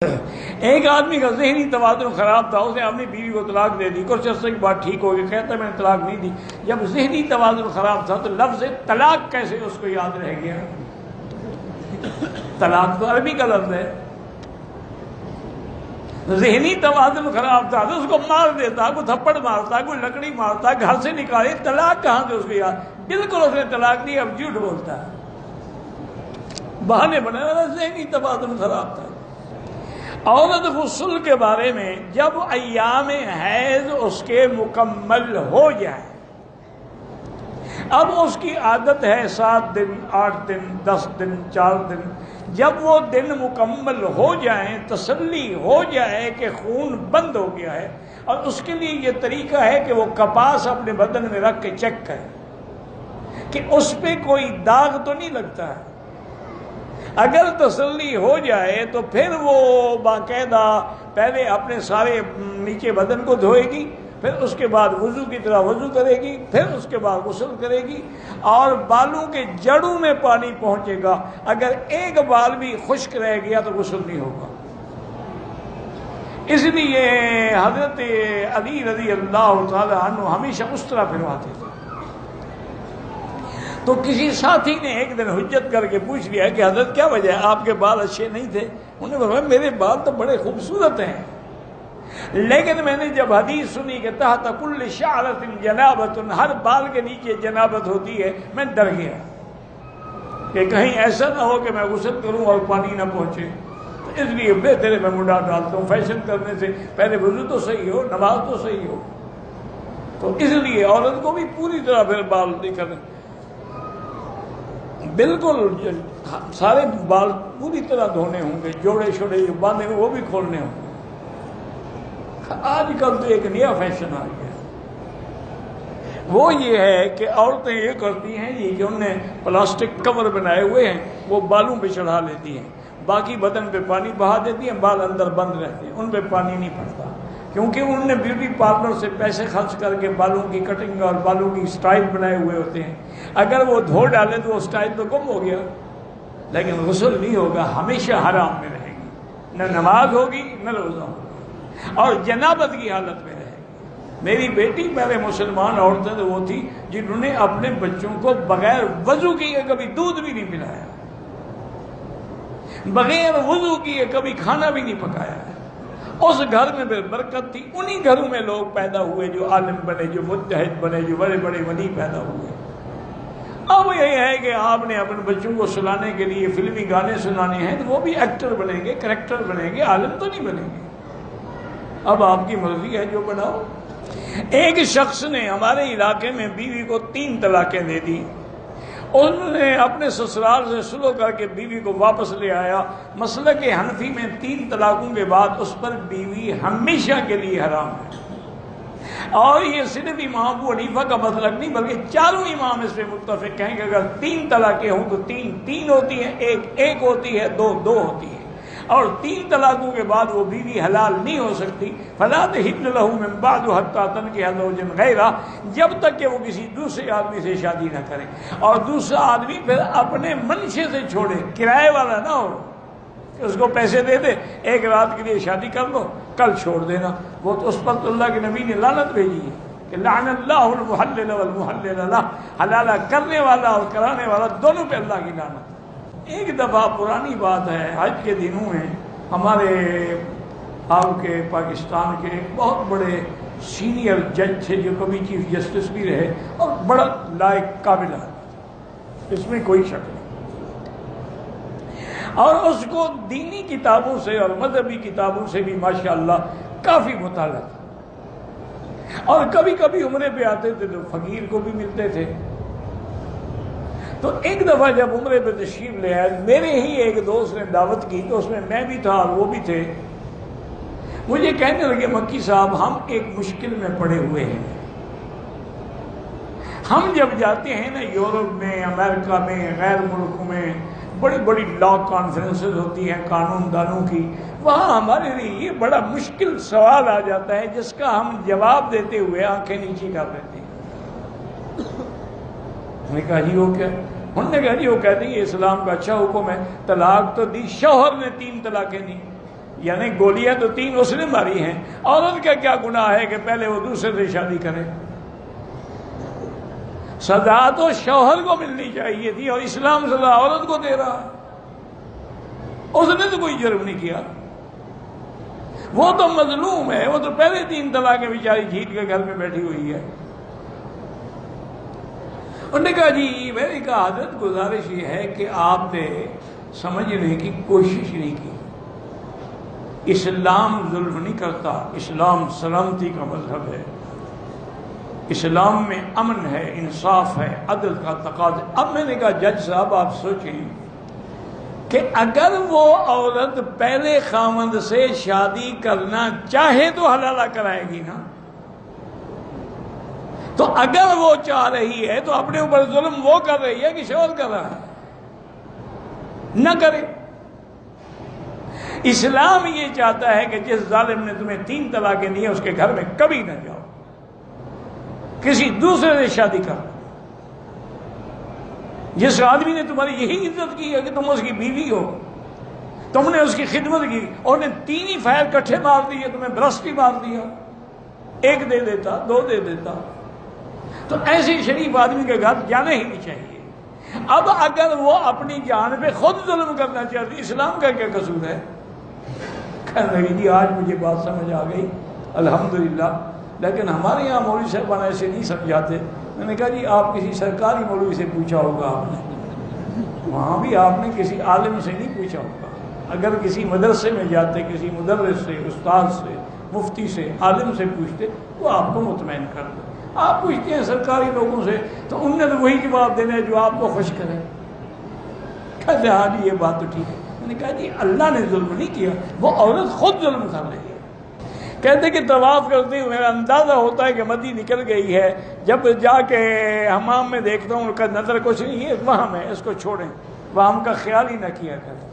ایک آدمی کا ذہنی توازن خراب تھا، اس نے اپنی بیوی کو طلاق دے دی، کچھ عرصے کے بعد ٹھیک ہو گیا، کہتا ہے میں نے طلاق نہیں دی۔ جب ذہنی توازن خراب تھا تو لفظ طلاق کیسے اس کو یاد رہ گیا؟ طلاق تو عربی کا لفظ ہے۔ ذہنی توازن خراب تھا تو اس کو مار دیتا، کوئی تھپڑ مارتا، کوئی لکڑی مارتا، گھر سے نکالے، طلاق کہاں سے اس کو یاد؟ بالکل اس نے طلاق دی، اب جھوٹ بولتا ہے، بہانے بنا والا، ذہنی توازن خراب تھا۔ عورت غسل کے بارے میں جب ایام حیض اس کے مکمل ہو جائے، اب اس کی عادت ہے 7 دن 8 دن 10 دن 4 دن، جب وہ دن مکمل ہو جائیں، تسلی ہو جائے کہ خون بند ہو گیا ہے، اور اس کے لیے یہ طریقہ ہے کہ وہ کپاس اپنے بدن میں رکھ کے چیک کرے کہ اس پہ کوئی داغ تو نہیں لگتا ہے۔ اگر تسلی ہو جائے تو پھر وہ باقاعدہ پہلے اپنے سارے نیچے بدن کو دھوئے گی، پھر اس کے بعد وضو کی طرح وضو کرے گی، پھر اس کے بعد غسل کرے گی، اور بالوں کے جڑوں میں پانی پہنچے گا۔ اگر ایک بال بھی خشک رہ گیا تو غسل نہیں ہوگا۔ اس لیے حضرت علی رضی اللہ تعالی عنہ ہمیشہ اس طرح پھرواتے تھے۔ تو کسی ساتھی نے ایک دن حجت کر کے پوچھ لیا کہ حضرت کیا وجہ ہے، آپ کے بال اچھے نہیں تھے؟ انہوں نے فرمایا میرے بال تو بڑے خوبصورت ہیں، لیکن میں نے جب حدیث سنی کہ تحت کل شعرۃ جنابۃ، ہر بال کے نیچے جنابت ہوتی ہے، میں ڈر گیا کہ کہیں ایسا نہ ہو کہ میں غسل کروں اور پانی نہ پہنچے، تو اس لیے بہتر ہے میں منڈا ڈالتا ہوں، فیشن کرنے سے پہلے وضو تو صحیح ہو، نماز تو صحیح ہو۔ تو اس لیے عورت کو بھی پوری طرح پھر بال نہیں کرنے، بالکل سارے بال پوری طرح دھونے ہوں گے، جوڑے شوڑے جو باندھے ہوئے وہ بھی کھولنے ہوں گے۔ آج کل تو ایک نیا فیشن آ گیا، وہ یہ ہے کہ عورتیں یہ کرتی ہیں کہ انہوں نے پلاسٹک کور بنائے ہوئے ہیں، وہ بالوں پہ چڑھا لیتی ہیں، باقی بدن پہ پانی بہا دیتی ہیں، بال اندر بند رہتے ہیں، ان پہ پانی نہیں پڑتا، کیونکہ انہوں نے بیوٹی پارلر سے پیسے خرچ کر کے بالوں کی کٹنگ اور بالوں کی سٹائل بنائے ہوئے ہوتے ہیں۔ اگر وہ دھو ڈالے تو وہ سٹائل تو گم ہو گیا، لیکن غسل نہیں ہوگا، ہمیشہ حرام میں رہے گی، نہ نماز ہوگی نہ روزہ ہوگا، اور جنابت کی حالت میں رہے گی۔ میری بیٹی پہلے مسلمان عورتیں تو وہ تھی جنہوں نے اپنے بچوں کو بغیر وضو کیے کبھی دودھ بھی نہیں پلایا، بغیر وضو کیے کبھی کھانا بھی نہیں پکایا۔ اس گھر میں پھر برکت تھی، انہی گھروں میں لوگ پیدا ہوئے جو عالم بنے، جو مجتہد بنے، جو بڑے بڑے ولی پیدا ہوئے۔ اب یہ ہے کہ آپ نے اپنے بچوں کو سلانے کے لیے فلمی گانے سنانے ہیں تو وہ بھی ایکٹر بنیں گے، کریکٹر بنیں گے، عالم تو نہیں بنیں گے۔ اب آپ کی مرضی ہے جو بناؤ۔ ایک شخص نے ہمارے علاقے میں بیوی کو 3 طلاقیں دے دی، انہوں نے اپنے سسرال سے سلو کر کے بیوی کو واپس لے آیا۔ مسلک حنفی میں 3 طلاقوں کے بعد اس پر بیوی ہمیشہ کے لیے حرام ہے، اور یہ صرف امام ابو حنیفہ کا مسلک نہیں بلکہ چاروں امام اس پہ متفق ہیں کہ اگر 3 طلاقیں ہوں تو 3 ہوتی ہیں، ایک ہوتی ہے، 2 ہوتی ہیں، اور 3 طلاقوں کے بعد وہ بیوی حلال نہیں ہو سکتی۔ فلا تحل له من بعد حتى تنكح زوجا غیرہ، جب تک کہ وہ کسی دوسرے آدمی سے شادی نہ کرے، اور دوسرا آدمی پھر اپنے منشے سے چھوڑے، کرائے والا نہ ہو کہ اس کو پیسے دے دے، 1 رات کے لیے شادی کر لو کل چھوڑ دینا۔ وہ تو اس پر تو اللہ کے نبی نے لعنت بھیجی ہے کہ لعن اللہ المحلل والمحلل له، حلالہ کرنے والا اور کرانے والا دونوں پہ اللہ کی لعنت۔ ایک دفعہ پرانی بات ہے، حج کے دنوں میں ہمارے آپ کے پاکستان کے ایک بہت بڑے سینئر جج تھے جو کبھی چیف جسٹس بھی رہے اور بڑا لائق قابل آدمی، اس میں کوئی شک نہیں، اور اس کو دینی کتابوں سے اور مذہبی کتابوں سے بھی ماشاءاللہ کافی مطالعہ تھا، اور کبھی کبھی عمرے پہ آتے تھے تو فقیر کو بھی ملتے تھے۔ تو ایک دفعہ جب عمرے پہ تشریف لے آئے، میرے ہی ایک دوست نے دعوت کی تو اس میں میں بھی تھا اور وہ بھی تھے، مجھے کہنے لگے مکی صاحب ہم ایک مشکل میں پڑے ہوئے ہیں، ہم جب جاتے ہیں نا یورپ میں، امریکہ میں، غیر ملکوں میں، بڑی بڑی لا کانفرنسز ہوتی ہیں قانون دانوں کی، وہاں ہمارے لیے یہ بڑا مشکل سوال آ جاتا ہے جس کا ہم جواب دیتے ہوئے آنکھیں نیچی کر لیتے ہیں۔ میں نے کہا جی وہ کیا؟ انہوں نے کہا جی وہ کہتے ہیں یہ اسلام کا اچھا حکم ہے، طلاق تو دی، شوہر نے 3 طلاقیں دی، یعنی گولیاں تو 3 اس نے ماری ہیں، عورت کا کیا گناہ ہے کہ پہلے وہ دوسرے سے شادی کرے؟ سزا تو شوہر کو ملنی چاہیے تھی، اور اسلام سزا عورت کو دے رہا ہے۔ اس نے تو کوئی جرم نہیں کیا، وہ تو مظلوم ہے، وہ تو پہلے 3 طلاقیں بیچاری جھیل کے گھر میں بیٹھی ہوئی ہے۔ انہوں نے کہا جی میری کہا حضرت گزارش یہ ہے کہ آپ نے سمجھنے کی کوشش نہیں کی، اسلام ظلم نہیں کرتا، اسلام سلامتی کا مذہب ہے، اسلام میں امن ہے، انصاف ہے، عدل کا تقاضا۔ اب میں نے کہا جج صاحب آپ سوچیں کہ اگر وہ عورت پہلے خاوند سے شادی کرنا چاہے تو حلالہ کرائے گی نا، تو اگر وہ چاہ رہی ہے تو اپنے اوپر ظلم وہ کر رہی ہے کہ شوہر کر رہا ہے؟ نہ کرے۔ اسلام یہ چاہتا ہے کہ جس ظالم نے تمہیں 3 طلاقیں دی ہیں اس کے گھر میں کبھی نہ جاؤ، کسی دوسرے سے شادی کر۔ جس آدمی نے تمہاری یہی عزت کی ہے کہ تم اس کی بیوی ہو، تم نے اس کی خدمت کی، اور نے 3 ہی فائر کٹھے مار دیے، تمہیں برسٹ ہی مار دیا، 1 دے دیتا 2 دے دیتا، تو ایسے شریف آدمی کے گھر جانا ہی نہیں چاہیے۔ اب اگر وہ اپنی جان پہ خود ظلم کرنا چاہتی، اسلام کا کیا قصور ہے؟ کہنے لگی جی آج مجھے بات سمجھ آ گئی الحمدللہ، لیکن ہمارے یہاں مولوی صاحبان ایسے نہیں سمجھاتے۔ میں نے کہا جی آپ کسی سرکاری مولوی سے پوچھا ہوگا، آپ نے وہاں بھی آپ نے کسی عالم سے نہیں پوچھا ہوگا۔ اگر کسی مدرسے میں جاتے، کسی مدرس سے، استاد سے، مفتی سے، عالم سے پوچھتے، وہ آپ کو مطمئن کر دے۔ آپ پوچھتے ہیں سرکاری لوگوں سے تو ان نے تو وہی جواب دینا ہے جو آپ کو خوش کرے۔ کہتے ہاں جی یہ بات تو ٹھیک ہے۔ میں نے کہا جی اللہ نے ظلم نہیں کیا، وہ عورت خود ظلم کر رہی ہے۔ کہتے کہ طواف کرتے ہوئے میرا اندازہ ہوتا ہے کہ مدی نکل گئی ہے، جب جا کے حمام میں دیکھتا ہوں کہ نظر کچھ نہیں ہے، وہم ہے، اس کو چھوڑیں، وہم کا خیال ہی نہ کیا کریں۔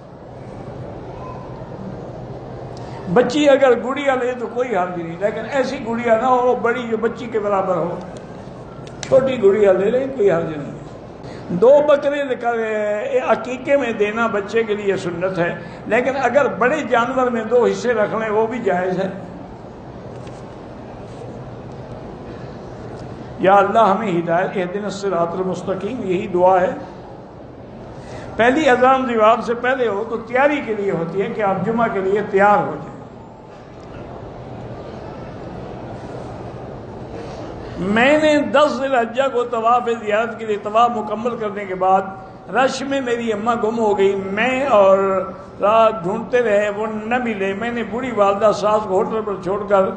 بچی اگر گڑیا لے تو کوئی حرج نہیں، لیکن ایسی گڑیا نہ ہو بڑی جو بچی کے برابر ہو، چھوٹی گڑیا لے لیں کوئی حرج نہیں۔ 2 بکرے عقیقے میں دینا بچے کے لیے سنت ہے، لیکن اگر بڑے جانور میں 2 حصے رکھ لیں وہ بھی جائز ہے۔ یا اللہ ہمیں ہدایت، اہدنا الصراط المستقیم، یہی دعا ہے۔ پہلی اذان جواب سے پہلے ہو تو تیاری کے لیے ہوتی ہے کہ آپ جمعہ کے لیے تیار ہو جائیں۔ میں نے 10 ذی الحجہ کو طواف زیارت کے لیے طواف مکمل کرنے کے بعد رش میں میری اماں گم ہو گئی، میں اور رات ڈھونڈتے رہے، وہ نہ ملے۔ میں نے بوڑھی والدہ ساس کو ہوٹل پر چھوڑ کر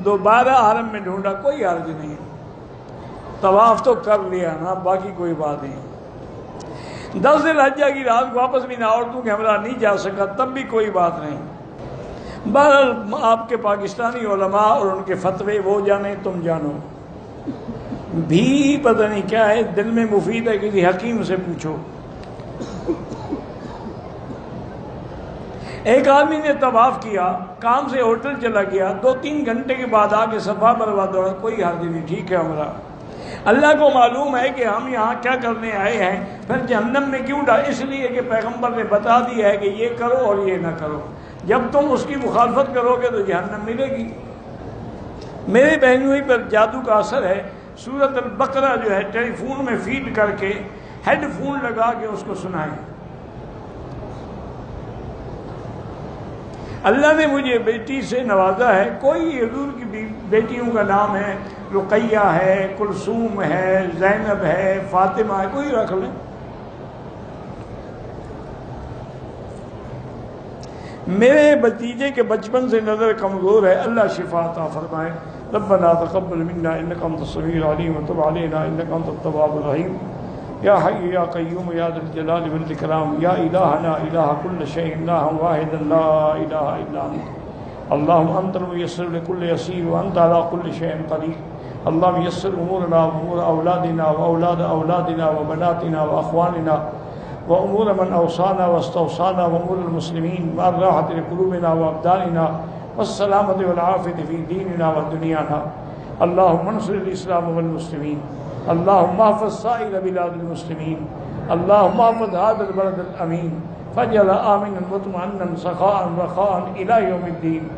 دوبارہ حرم میں ڈھونڈا، کوئی حرج نہیں، طواف تو کر لیا نا، باقی کوئی بات نہیں۔ 10 ذی الحجہ کی رات کو واپس بھی نہ عورتوں کے ہمراہ نہیں جا سکا، تب بھی کوئی بات نہیں۔ بہرحال آپ کے پاکستانی علماء اور ان کے فتوے وہ جانے تم جانو، بھی پتہ نہیں کیا ہے، دل میں مفید ہے، کسی حکیم سے پوچھو۔ ایک آدمی نے طواف کیا، کام سے ہوٹل چلا گیا، 2-3 گھنٹے کے بعد آ کے صفا مروا دوڑا، کوئی حرج نہیں، ٹھیک ہے ہمارا۔ اللہ کو معلوم ہے کہ ہم یہاں کیا کرنے آئے ہیں، پھر جہنم میں کیوں ڈال؟ اس لیے کہ پیغمبر نے بتا دیا ہے کہ یہ کرو اور یہ نہ کرو، جب تم اس کی مخالفت کرو گے تو جہنم ملے گی۔ میرے بہنوئی پر جادو کا اثر ہے، سورۃ البقرہ جو ہے ٹیلی فون میں فیڈ کر کے ہیڈ فون لگا کے اس کو سنائیں۔ اللہ نے مجھے بیٹی سے نوازا ہے، کوئی حضور کی بیٹیوں کا نام ہے، رقیہ ہے، کلثوم ہے، زینب ہے، فاطمہ ہے، کوئی رکھ لیں۔ میرے بھتیجے کے بچپن سے نظر کمزور ہے، اللہ شفا عطا فرمائے۔ ربنا تقبل منا انك انت السميع العليم وتب علينا انك انت التواب الرحيم يا حي يا قيوم يا ذا الجلال والاكرام يا الهنا اله كل شيء الله واحد لا اله الا انت اللهم انت الميسر لكل يسير وانت على كل شيء قدير اللهم يسر امورنا وامور اولادنا واولاد اولادنا وبناتنا واخواننا وامور من اوصانا واستوصانا وامور المسلمين والراحه لقلوبنا وابداننا والسلامة والعافية في ديننا ودنيانا اللهم انصر الإسلام والمسلمين اللهم احفظ سائر بلاد المسلمين اللهم احفظ هذا البلد الأمين فجعل آمنا مطمئنا سخاء رخاء إلى يوم الدين.